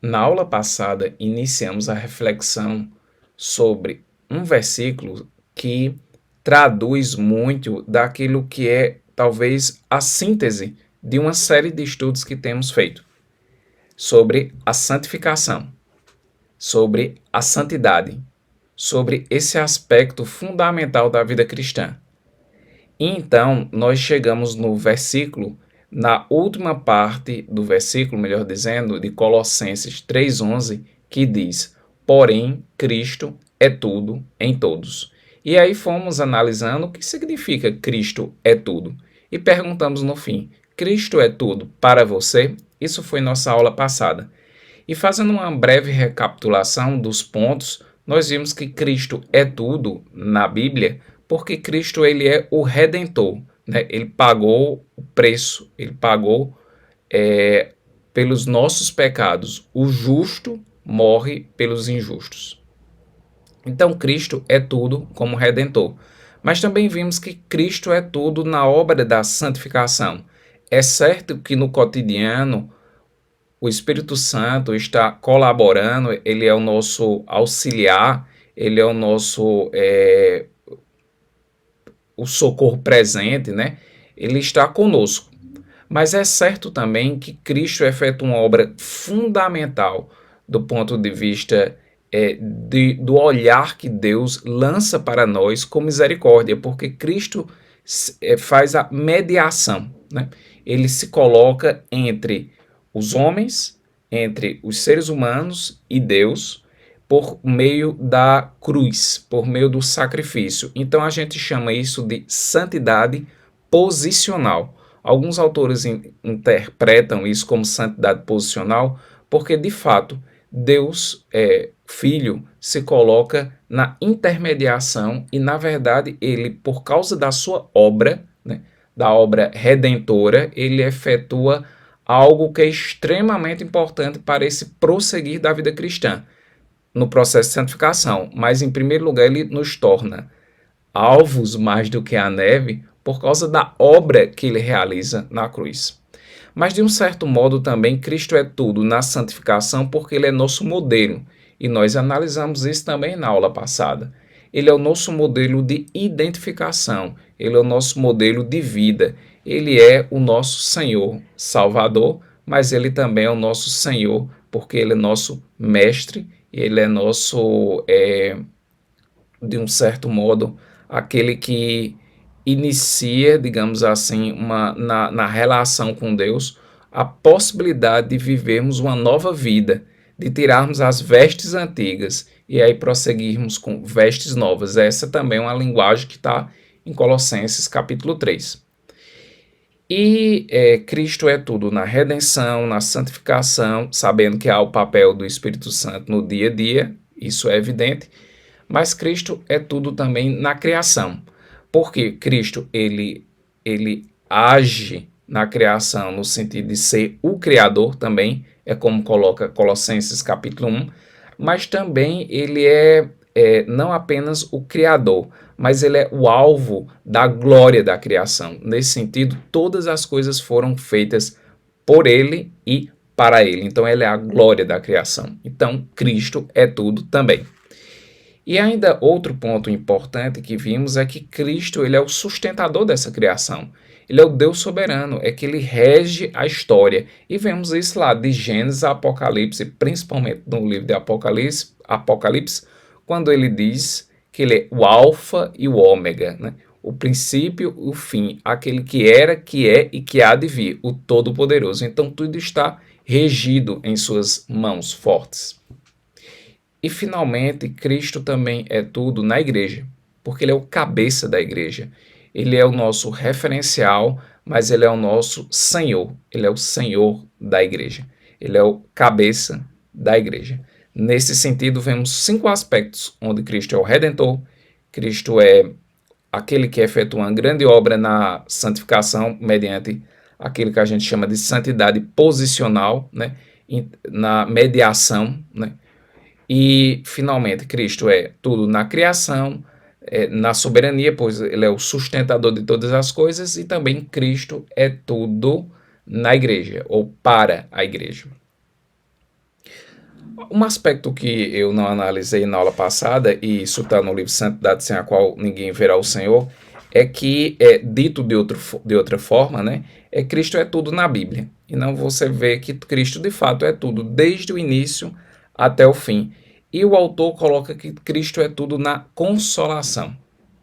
Na aula passada, iniciamos a reflexão sobre um versículo que traduz muito daquilo que é talvez a síntese de uma série de estudos que temos feito sobre a santificação, sobre a santidade, sobre esse aspecto fundamental da vida cristã. E então, nós chegamos no versículo, na última parte do versículo, melhor dizendo, de Colossenses 3,11, que diz: Porém, Cristo é tudo em todos. E aí fomos analisando o que significa Cristo é tudo. E perguntamos no fim: Cristo é tudo para você? Isso foi nossa aula passada. E fazendo uma breve recapitulação dos pontos, nós vimos que Cristo é tudo na Bíblia, porque Cristo ele é o Redentor, né? Ele pagou o preço, ele pagou pelos nossos pecados. O justo morre pelos injustos. Então Cristo é tudo como Redentor. Mas também vimos que Cristo é tudo na obra da santificação. É certo que no cotidiano o Espírito Santo está colaborando, ele é o nosso auxiliar, ele é o nosso o socorro presente, né? Ele está conosco. Mas é certo também que Cristo efetua uma obra fundamental do ponto de vista do olhar que Deus lança para nós com misericórdia, porque Cristo faz a mediação, né? Ele se coloca entre os homens, entre os seres humanos e Deus, por meio da cruz, por meio do sacrifício. Então a gente chama isso de santidade posicional. Alguns autores interpretam isso como santidade posicional, porque de fato Deus, Filho, se coloca na intermediação e, na verdade, ele, por causa da sua obra, né, da obra redentora, ele efetua algo que é extremamente importante para esse prosseguir da vida cristã, no processo de santificação. Mas, em primeiro lugar, ele nos torna alvos mais do que a neve por causa da obra que ele realiza na cruz. Mas, de um certo modo, também, Cristo é tudo na santificação porque ele é nosso modelo. E nós analisamos isso também na aula passada. Ele é o nosso modelo de identificação, ele é o nosso modelo de vida. Ele é o nosso Senhor Salvador, mas ele também é o nosso Senhor, porque ele é nosso mestre, ele é nosso, de um certo modo, aquele que inicia, digamos assim, na relação com Deus, a possibilidade de vivermos uma nova vida, de tirarmos as vestes antigas e aí prosseguirmos com vestes novas. Essa também é uma linguagem que está em Colossenses capítulo 3. E Cristo é tudo na redenção, na santificação, sabendo que há o papel do Espírito Santo no dia a dia, isso é evidente, mas Cristo é tudo também na criação, porque Cristo ele age na criação no sentido de ser o Criador também, é como coloca Colossenses capítulo 1, mas também ele é não apenas o Criador, mas ele é o alvo da glória da criação. Nesse sentido, todas as coisas foram feitas por ele e para ele. Então, ele é a glória da criação. Então, Cristo é tudo também. E ainda outro ponto importante que vimos é que Cristo ele é o sustentador dessa criação. Ele é o Deus soberano, é que ele rege a história. E vemos isso lá de Gênesis a Apocalipse, principalmente no livro de Apocalipse, quando ele diz que ele é o alfa e o ômega, né? O princípio e o fim, aquele que era, que é e que há de vir, o Todo-Poderoso. Então tudo está regido em suas mãos fortes. E finalmente, Cristo também é tudo na igreja, porque ele é o cabeça da igreja. Ele é o nosso referencial, mas ele é o nosso Senhor. Ele é o Senhor da igreja. Ele é o cabeça da igreja. Nesse sentido, vemos 5 aspectos onde Cristo é o Redentor, Cristo é aquele que efetua uma grande obra na santificação mediante aquilo que a gente chama de santidade posicional, né? Na mediação, né? E, finalmente, Cristo é tudo na criação, na soberania, pois ele é o sustentador de todas as coisas, e também Cristo é tudo na igreja, ou para a igreja. Um aspecto que eu não analisei na aula passada, e isso está no livro Santidade sem a qual ninguém verá o Senhor, é que, dito de outra forma, né, Cristo é tudo na Bíblia. E não você vê que Cristo de fato é tudo, desde o início até o fim. E o autor coloca que Cristo é tudo na consolação,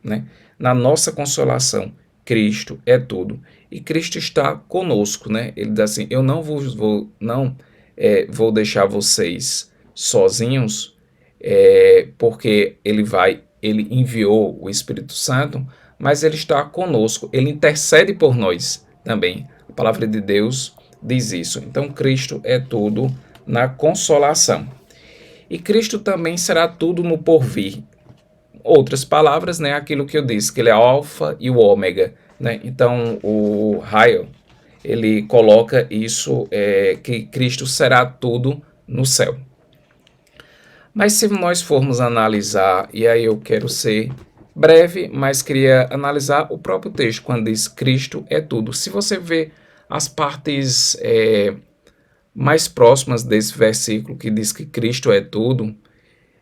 né? Na nossa consolação, Cristo é tudo. E Cristo está conosco, né? Ele diz assim: eu não vou deixar vocês sozinhos, porque ele enviou o Espírito Santo, mas ele está conosco, ele intercede por nós também. A palavra de Deus diz isso. Então, Cristo é tudo na consolação. E Cristo também será tudo no porvir. Outras palavras, né, aquilo que eu disse, que ele é alfa e o ômega, né? Então, o Raio, ele coloca isso, que Cristo será tudo no céu. Mas se nós formos analisar, e aí eu quero ser breve, mas queria analisar o próprio texto, quando diz Cristo é tudo. Se você vê as partes mais próximas desse versículo, que diz que Cristo é tudo,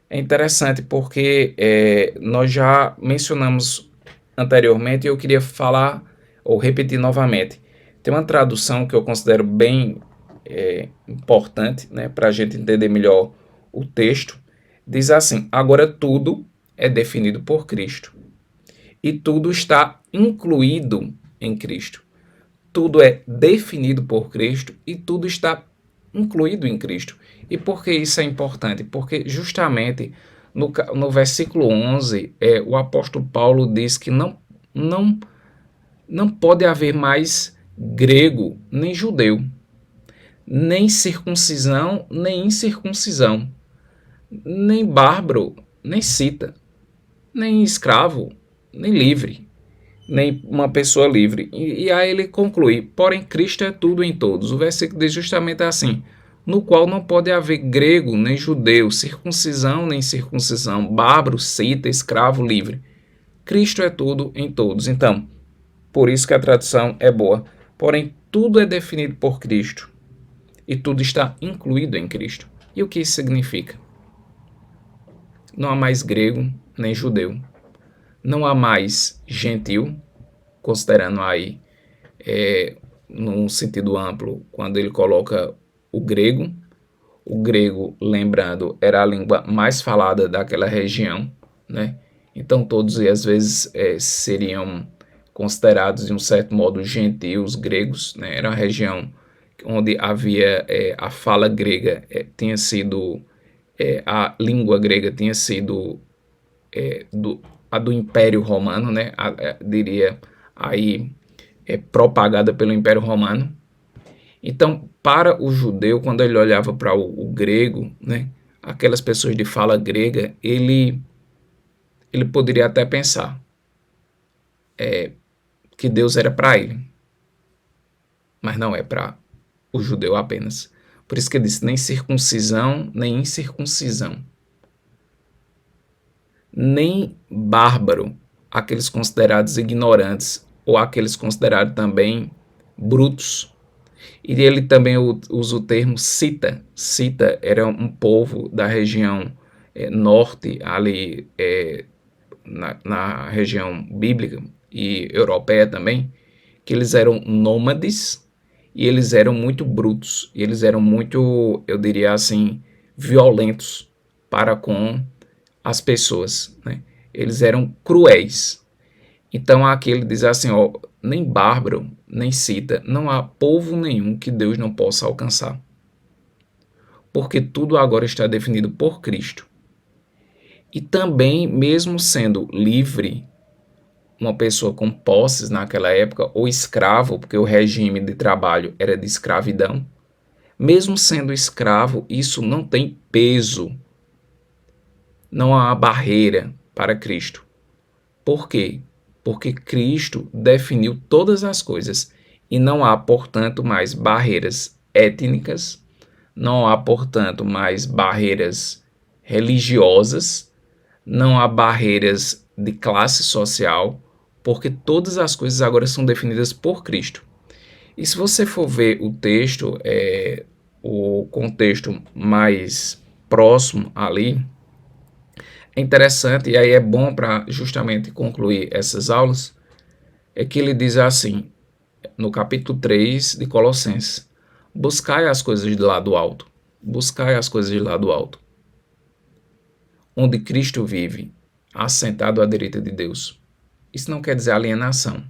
é interessante porque nós já mencionamos anteriormente e eu queria falar ou repetir novamente. Tem uma tradução que eu considero bem importante, né, para a gente entender melhor o texto. Diz assim: agora tudo é definido por Cristo e tudo está incluído em Cristo. Tudo é definido por Cristo e tudo está incluído em Cristo. E por que isso é importante? Porque justamente no versículo 11, o apóstolo Paulo diz que não pode haver mais grego nem judeu, nem circuncisão nem incircuncisão, nem bárbaro nem cita, nem escravo nem livre, nem uma pessoa livre. E aí ele conclui: porém Cristo é tudo em todos. O versículo diz justamente assim: no qual não pode haver grego nem judeu, circuncisão nem circuncisão, bárbaro, cita, escravo, livre. Cristo é tudo em todos. Então, por isso que a tradução é boa. Porém, tudo é definido por Cristo e tudo está incluído em Cristo. E o que isso significa? Não há mais grego nem judeu. Não há mais gentil, considerando aí num sentido amplo, quando ele coloca o grego. O grego, lembrando, era a língua mais falada daquela região, né? Então todos às vezes seriam considerados de um certo modo gentios gregos, né? Era uma região onde havia a fala grega, tinha sido a língua grega tinha sido a do Império Romano, né? Diria aí propagada pelo Império Romano. Então, para o judeu, quando ele olhava para o grego, né, aquelas pessoas de fala grega, ele poderia até pensar que Deus era para ele, mas não é para o judeu apenas. Por isso que ele disse: nem circuncisão, nem incircuncisão, nem bárbaro, aqueles considerados ignorantes, ou aqueles considerados também brutos. E ele também usa o termo cita. Cita era um povo da região norte, ali na região bíblica e europeia também, que eles eram nômades e eles eram muito brutos, e eles eram muito, eu diria assim, violentos para com as pessoas, né? Eles eram cruéis. Então aqui ele diz assim, ó: nem bárbaro, nem cita, não há povo nenhum que Deus não possa alcançar. Porque tudo agora está definido por Cristo. E também, mesmo sendo livre, uma pessoa com posses naquela época, ou escravo, porque o regime de trabalho era de escravidão, mesmo sendo escravo, isso não tem peso, não há barreira para Cristo. Por quê? Porque Cristo definiu todas as coisas e não há, portanto, mais barreiras étnicas, não há, portanto, mais barreiras religiosas, não há barreiras de classe social, porque todas as coisas agora são definidas por Cristo. E se você for ver o texto, o contexto mais próximo ali, é interessante, e aí é bom para justamente concluir essas aulas, é que ele diz assim, no capítulo 3 de Colossenses: buscai as coisas de lá do alto, buscai as coisas de lá do alto, onde Cristo vive, assentado à direita de Deus. Isso não quer dizer alienação,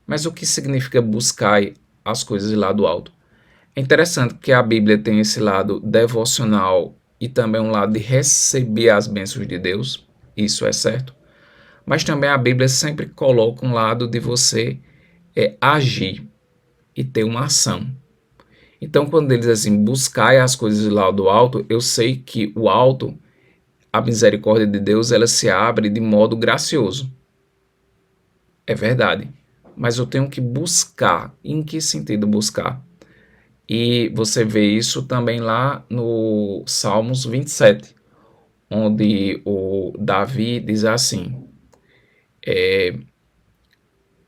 mas o que significa buscar as coisas de lá do alto? É interessante que a Bíblia tem esse lado devocional e também um lado de receber as bênçãos de Deus, isso é certo, mas também a Bíblia sempre coloca um lado de você agir e ter uma ação. Então, quando ele diz assim, buscai as coisas lá do alto, eu sei que o alto, a misericórdia de Deus, ela se abre de modo gracioso. É verdade. Mas eu tenho que buscar. Em que sentido buscar? E você vê isso também lá no Salmos 27, onde o Davi diz assim,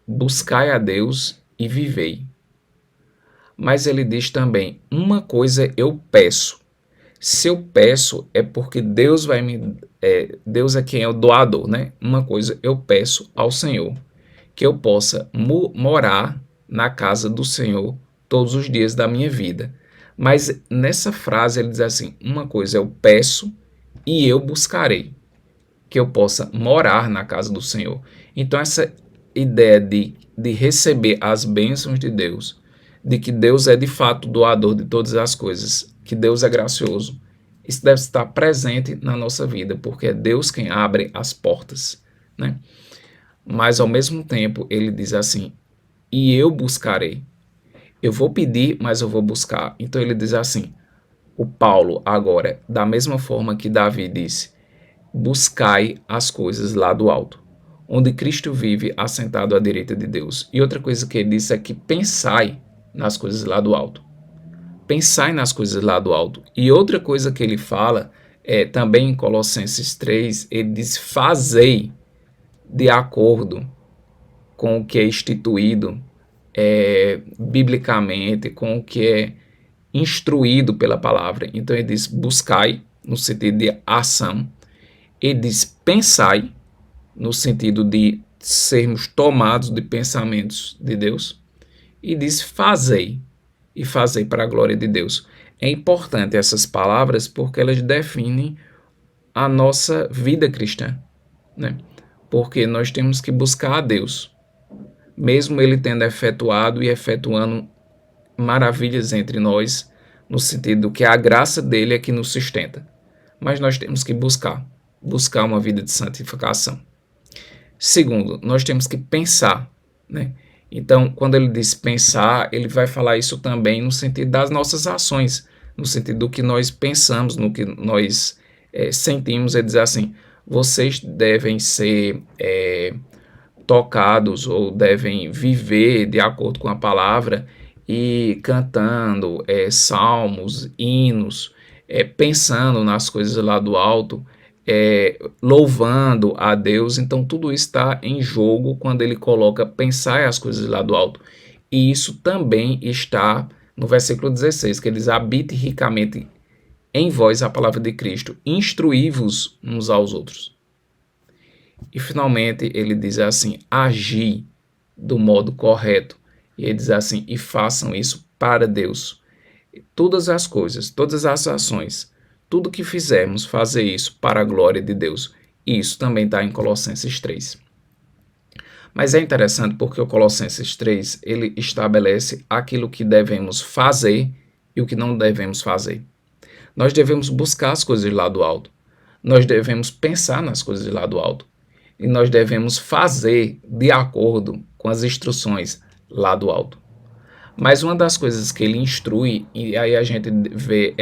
buscai a Deus e vivei. Mas ele diz também, uma coisa eu peço. Se eu peço, é porque Deus vai me. Deus é quem é o doador, né? Uma coisa eu peço ao Senhor, que eu possa morar na casa do Senhor todos os dias da minha vida. Mas nessa frase ele diz assim: uma coisa eu peço e eu buscarei, que eu possa morar na casa do Senhor. Então, essa ideia de receber as bênçãos de Deus, de que Deus é de fato doador de todas as coisas, que Deus é gracioso, isso deve estar presente na nossa vida, porque é Deus quem abre as portas, né? Mas ao mesmo tempo ele diz assim, e eu buscarei. Eu vou pedir, mas eu vou buscar. Então ele diz assim, o Paulo agora, da mesma forma que Davi disse, buscai as coisas lá do alto, onde Cristo vive assentado à direita de Deus. E outra coisa que ele disse é que pensai nas coisas lá do alto. Pensai nas coisas lá do alto. E outra coisa que ele fala, também em Colossenses 3, ele diz, fazei de acordo com o que é instituído biblicamente, com o que é instruído pela palavra. Então ele diz, buscai, no sentido de ação. Ele diz, pensai, no sentido de sermos tomados de pensamentos de Deus. E diz, fazei, e fazei para a glória de Deus. É importante essas palavras porque elas definem a nossa vida cristã, né? Porque nós temos que buscar a Deus, mesmo Ele tendo efetuado e efetuando maravilhas entre nós, no sentido que a graça dele é que nos sustenta. Mas nós temos que buscar uma vida de santificação. Segundo, nós temos que pensar, né? Então, quando ele diz pensar, ele vai falar isso também no sentido das nossas ações, no sentido do que nós pensamos, no que nós sentimos. Ele diz assim, vocês devem ser tocados ou devem viver de acordo com a palavra e cantando salmos, hinos, pensando nas coisas lá do alto, louvando a Deus. Então tudo isso está em jogo quando ele coloca pensar as coisas lá do alto. E isso também está no versículo 16, que ele diz, habite ricamente em vós a palavra de Cristo, instruí-vos uns aos outros. E finalmente ele diz assim, agir do modo correto. E ele diz assim, e façam isso para Deus. Todas as coisas, todas as ações, tudo que fizermos, fazer isso para a glória de Deus. E isso também está em Colossenses 3. Mas é interessante porque o Colossenses 3, ele estabelece aquilo que devemos fazer e o que não devemos fazer. Nós devemos buscar as coisas lá do alto. Nós devemos pensar nas coisas lá do alto. E nós devemos fazer de acordo com as instruções lá do alto. Mas uma das coisas que ele instrui, e aí a gente vê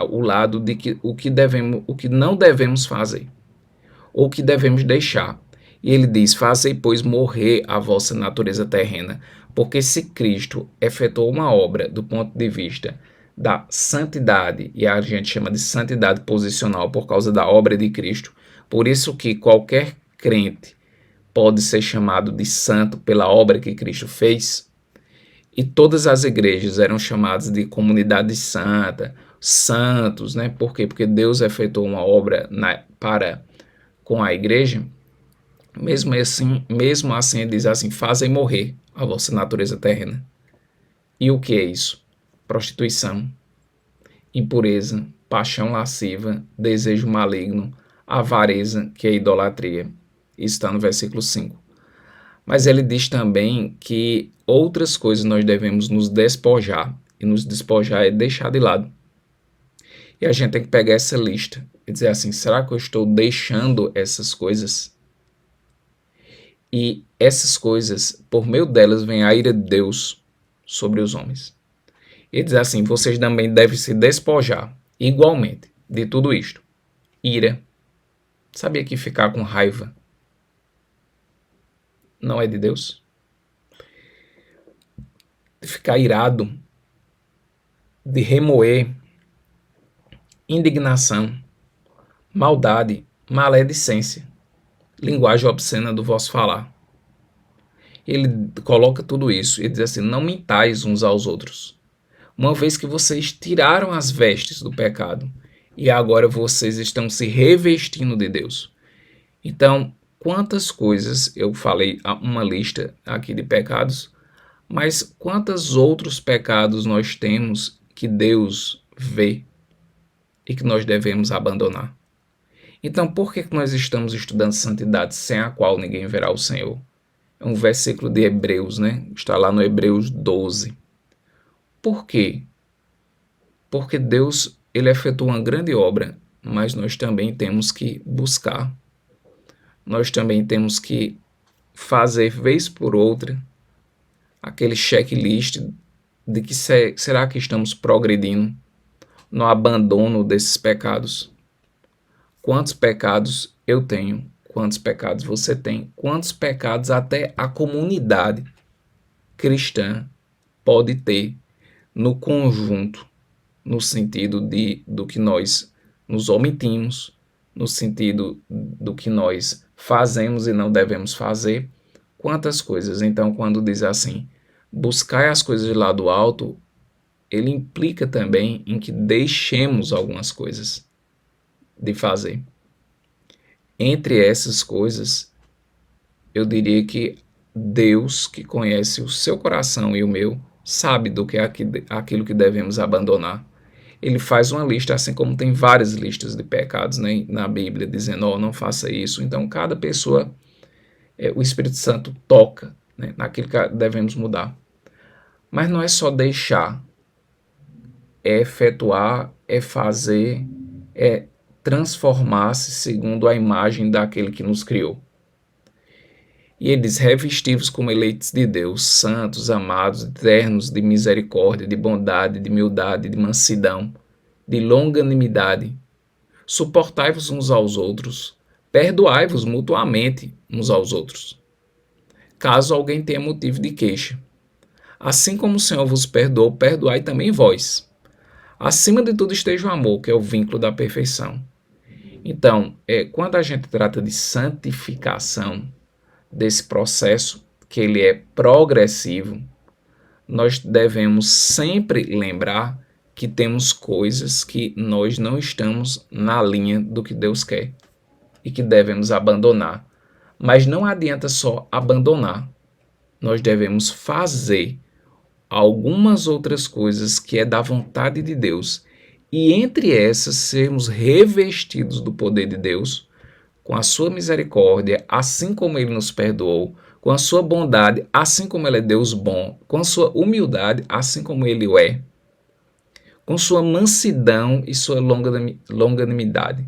o lado de que o que não devemos fazer, ou o que devemos deixar. E ele diz, fazei, pois, morrer a vossa natureza terrena, porque se Cristo efetuou uma obra do ponto de vista da santidade, e a gente chama de santidade posicional por causa da obra de Cristo, por isso que qualquer crente pode ser chamado de santo pela obra que Cristo fez, E todas as igrejas eram chamadas de comunidade santa, santos, né? Por quê? Porque Deus efetuou uma obra com a igreja. Mesmo assim, ele diz assim: fazem morrer a vossa natureza terrena. E o que é isso? Prostituição, impureza, paixão lasciva, desejo maligno, avareza, que é idolatria. Isso está no versículo 5. Mas ele diz também que outras coisas nós devemos nos despojar. E nos despojar é deixar de lado. E a gente tem que pegar essa lista e dizer assim: será que eu estou deixando essas coisas? E essas coisas, por meio delas, vem a ira de Deus sobre os homens. Ele diz assim: vocês também devem se despojar, igualmente, de tudo isto. Ira. Sabia que ficar com raiva não é de Deus? De ficar irado, de remoer, indignação, maldade, maledicência, linguagem obscena do vosso falar. Ele coloca tudo isso e diz assim: não mintais uns aos outros, uma vez que vocês tiraram as vestes do pecado e agora vocês estão se revestindo de Deus. Então, quantas coisas, eu falei uma lista aqui de pecados, mas quantos outros pecados nós temos que Deus vê e que nós devemos abandonar? Então, por que nós estamos estudando santidade sem a qual ninguém verá o Senhor? É um versículo de Hebreus, né? Está lá no Hebreus 12. Por quê? Porque Deus, ele efetuou uma grande obra, mas nós também temos que buscar. Nós também temos que fazer, vez por outra, aquele checklist de que será que estamos progredindo no abandono desses pecados. Quantos pecados eu tenho? Quantos pecados você tem? Quantos pecados até a comunidade cristã pode ter no conjunto, no sentido do que nós nos omitimos, no sentido do que nós fazemos e não devemos fazer? Quantas coisas? Então, quando diz assim, buscar as coisas lá do alto, ele implica também em que deixemos algumas coisas de fazer. Entre essas coisas, eu diria que Deus, que conhece o seu coração e o meu, sabe do que é aquilo que devemos abandonar. Ele faz uma lista, assim como tem várias listas de pecados, né, na Bíblia, dizendo: oh, não faça isso. Então, cada pessoa, o Espírito Santo toca, né, naquilo que devemos mudar. Mas não é só deixar, é efetuar, é fazer, é transformar-se segundo a imagem daquele que nos criou. E ele diz: revestivos como eleitos de Deus, santos, amados, eternos, de misericórdia, de bondade, de humildade, de mansidão, de longanimidade. Suportai-vos uns aos outros, perdoai-vos mutuamente uns aos outros, caso alguém tenha motivo de queixa. Assim como o Senhor vos perdoou, perdoai também vós. Acima de tudo esteja o amor, que é o vínculo da perfeição. Então, quando a gente trata de santificação, desse processo, que ele é progressivo, nós devemos sempre lembrar que temos coisas que nós não estamos na linha do que Deus quer e que devemos abandonar. Mas não adianta só abandonar, nós devemos fazer algumas outras coisas que é da vontade de Deus, e entre essas sermos revestidos do poder de Deus, com a sua misericórdia, assim como ele nos perdoou, com a sua bondade, assim como ele é Deus bom, com a sua humildade, assim como ele o é, com sua mansidão e sua longanimidade.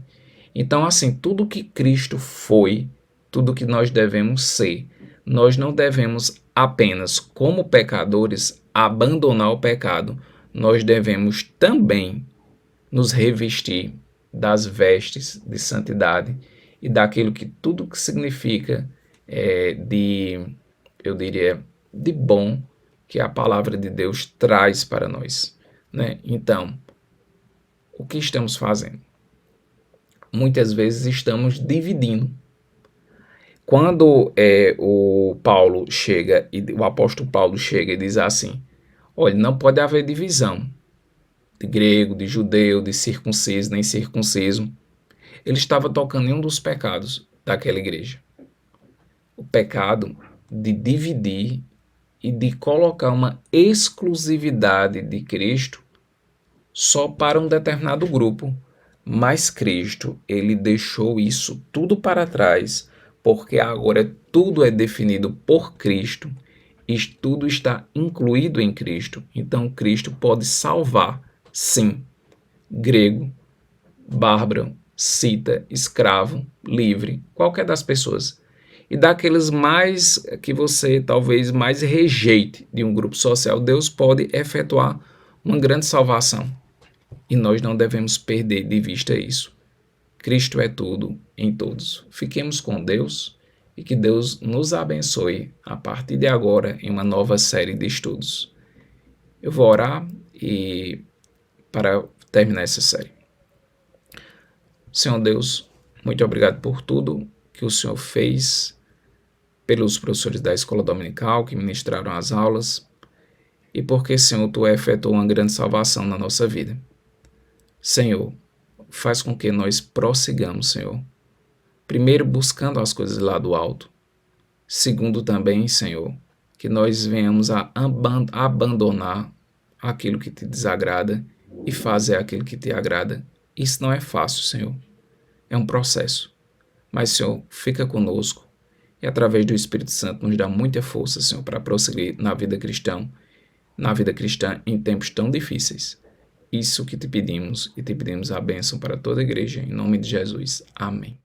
Então, assim, tudo que Cristo foi, tudo que nós devemos ser, nós não devemos apenas, como pecadores, abandonar o pecado, nós devemos também nos revestir das vestes de santidade e daquilo que tudo que significa eu diria, de bom que a palavra de Deus traz para nós, né? Então, o que estamos fazendo? Muitas vezes estamos dividindo. Quando o apóstolo Paulo chega e diz assim: Olha, não pode haver divisão de grego, de judeu, de circunciso, nem circunciso. Ele estava tocando em um dos pecados daquela igreja. O pecado de dividir e de colocar uma exclusividade de Cristo só para um determinado grupo. Mas Cristo, ele deixou isso tudo para trás, porque agora tudo é definido por Cristo e tudo está incluído em Cristo. Então Cristo pode salvar, sim, grego, bárbaro, cita, escravo, livre, qualquer das pessoas. E daqueles mais que você talvez mais rejeite de um grupo social, Deus pode efetuar uma grande salvação. E nós não devemos perder de vista isso. Cristo é tudo em todos. Fiquemos com Deus e que Deus nos abençoe a partir de agora em uma nova série de estudos. Eu vou orar para terminar essa série. Senhor Deus, muito obrigado por tudo que o Senhor fez, pelos professores da escola dominical que ministraram as aulas e porque, Senhor, Tu efetuou uma grande salvação na nossa vida. Senhor, faz com que nós prossigamos, Senhor. Primeiro, buscando as coisas lá do alto. Segundo, também, Senhor, que nós venhamos a abandonar aquilo que Te desagrada e fazer aquilo que Te agrada. Isso não é fácil, Senhor. É um processo. Mas, Senhor, fica conosco e, através do Espírito Santo, nos dá muita força, Senhor, para prosseguir na vida cristã em tempos tão difíceis. Isso que te pedimos e te pedimos a bênção para toda a igreja, em nome de Jesus. Amém.